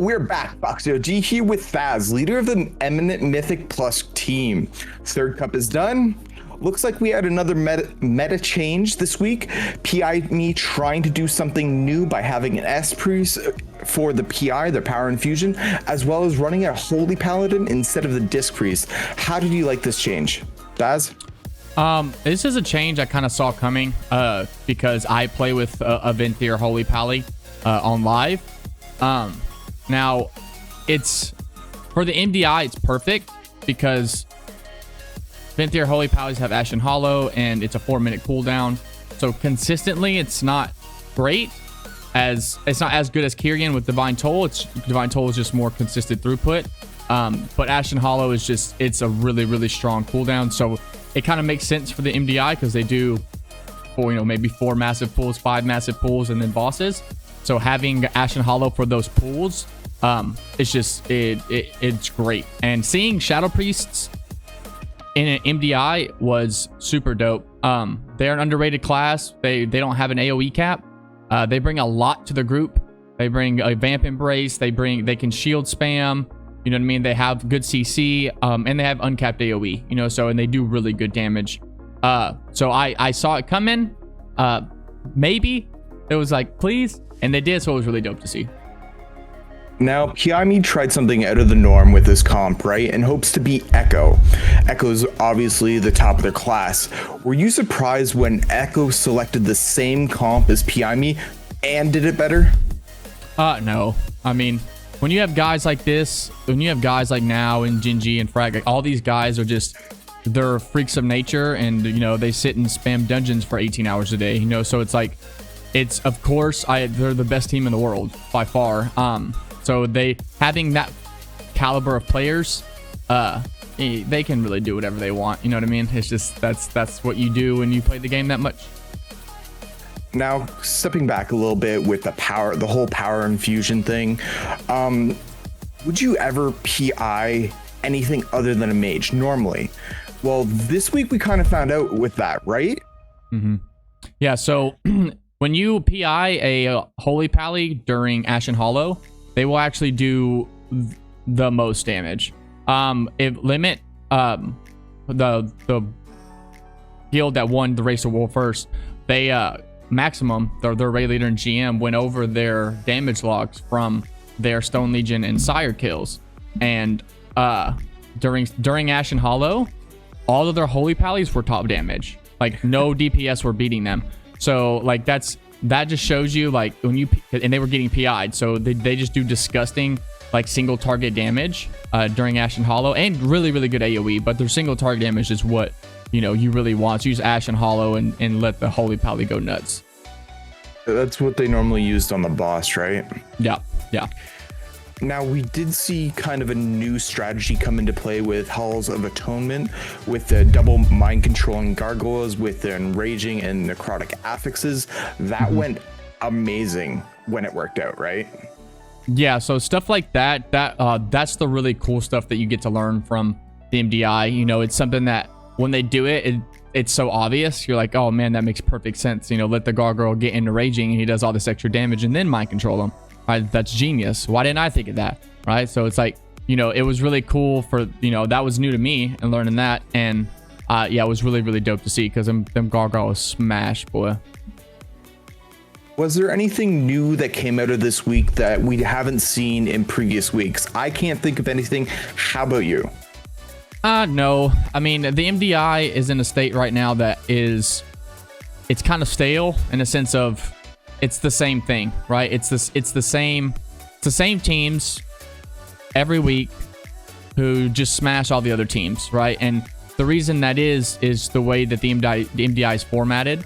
we're back, Boxio G here with Thaz, leader of the Eminent Mythic Plus team. Third cup is done. Looks like we had another meta change this week. PI me trying to do something new by having an S priest for the PI, their power infusion, as well as running a holy paladin instead of the disc priest. How did you like this change, Thaz? This is a change I kind of saw coming because I play with a Venthyr Holy Pally on live. Now it's for the MDI, it's perfect because Venthyr Holy Pallies have Ashen Hollow and it's a 4-minute cooldown. So consistently, it's not great. It's not as good as Kyrian with Divine Toll. Divine Toll is just more consistent throughput. But Ashen Hollow is just, it's a really, really strong cooldown. So it kind of makes sense for the MDI because they do, maybe 4 massive pulls, 5 massive pulls, and then bosses. So having Ashen Hollow for those pulls, it's just, it's great. And seeing Shadow Priests in an MDI was super dope. They're an underrated class. They don't have an AoE cap. They bring a lot to the group. They bring a Vamp Embrace. They can shield spam. You know what I mean? They have good CC, and they have uncapped AoE, so, and they do really good damage. So I saw it coming. Maybe it was like, please. And they did, so it was really dope to see. Now, Piami tried something out of the norm with this comp, right? And hopes to beat Echo. Echo's obviously the top of their class. Were you surprised when Echo selected the same comp as Piami and did it better? No. I mean, when you have guys like this, when you have guys like Now and Genji and Frag, all these guys are just, they're freaks of nature, and they sit and spam dungeons for 18 hours a day, so it's like, it's, of course, they're the best team in the world by far. So they having that caliber of players, they can really do whatever they want. You know what I mean? It's just that's what you do when you play the game that much. Now, stepping back a little bit with the whole power infusion thing, would you ever PI anything other than a mage normally? Well, this week we kind of found out with that, right? Mm-hmm. Yeah. So when you PI a Holy Pally during Ashen Hollow, they will actually do the most damage. It limit the guild that won the race of war first. They maximum their raid leader and GM went over their damage logs from their Stone Legion and Sire kills, and during Ashen Hollow, all of their Holy Pallies were top damage. Like no DPS were beating them. So like that just shows you, like, when you, and they were getting PI'd, so they just do disgusting like single target damage during Ashen Hollow, and really, really good AoE, but their single target damage is what you really want. So use Ashen Hollow and let the Holy Pally go nuts. That's what they normally used on the boss, right? Yeah. Now, we did see kind of a new strategy come into play with Halls of Atonement, with the double mind controlling gargoyles with the enraging and necrotic affixes. That went amazing when it worked out, right? Yeah, so stuff like that's the really cool stuff that you get to learn from the MDI. It's something that when they do it's so obvious. You're like, oh man, that makes perfect sense. Let the gargoyle get into raging and he does all this extra damage and then mind control him. Right, that's genius. Why didn't I think of that? Right, so it's like, it was really cool for, that was new to me and learning that, and yeah, it was really, really dope to see because them gargoyles smash, boy. Was there anything new that came out of this week that we haven't seen in previous weeks? I can't think of anything. How about you? No. I mean, the MDI is in a state right now that it's kind of stale in a sense of, it's the same thing, right? It's the same teams every week who just smash all the other teams, right? And the reason that is the way that the MDI is formatted.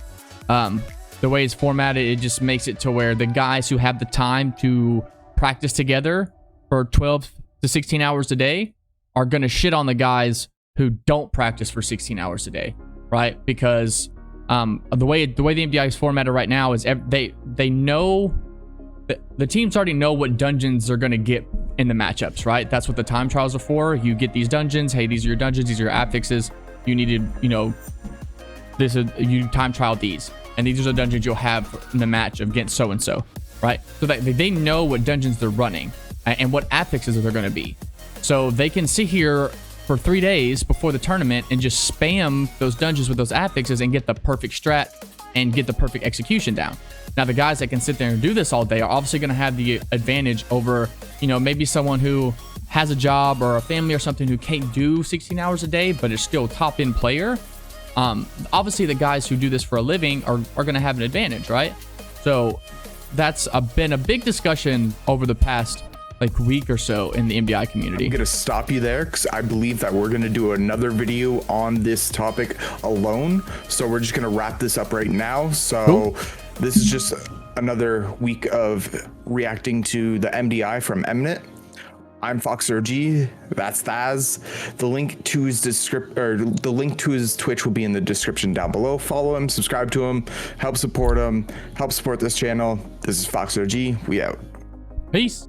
The way it's formatted, it just makes it to where the guys who have the time to practice together for 12 to 16 hours a day are going to shit on the guys who don't practice for 16 hours a day, right? Because the way the MDI is formatted right now is they know the teams already know what dungeons they're going to get in the matchups, right? That's what the time trials are for. You get these dungeons. Hey, these are your dungeons. These are your affixes. You needed, you time trial these, and these are the dungeons you'll have in the match against so and so, right? So that they know what dungeons they're running. and what affixes they're going to be. So they can sit here for 3 days before the tournament and just spam those dungeons with those affixes and get the perfect strat and get the perfect execution down. Now, the guys that can sit there and do this all day are obviously going to have the advantage over, you know, maybe someone who has a job or a family or something who can't do 16 hours a day, but is still top end player. Obviously, the guys who do this for a living are going to have an advantage, right? So that's been a big discussion over the past like week or so in the MDI community. I'm gonna stop you there because I believe that we're gonna do another video on this topic alone. So we're just gonna wrap this up right now. So cool. This is just another week of reacting to the MDI from Eminent. I'm FoxRG, that's Thaz. The link to his Twitch will be in the description down below. Follow him, subscribe to him, help support him, help support this channel. This is FoxRG. We out. Peace.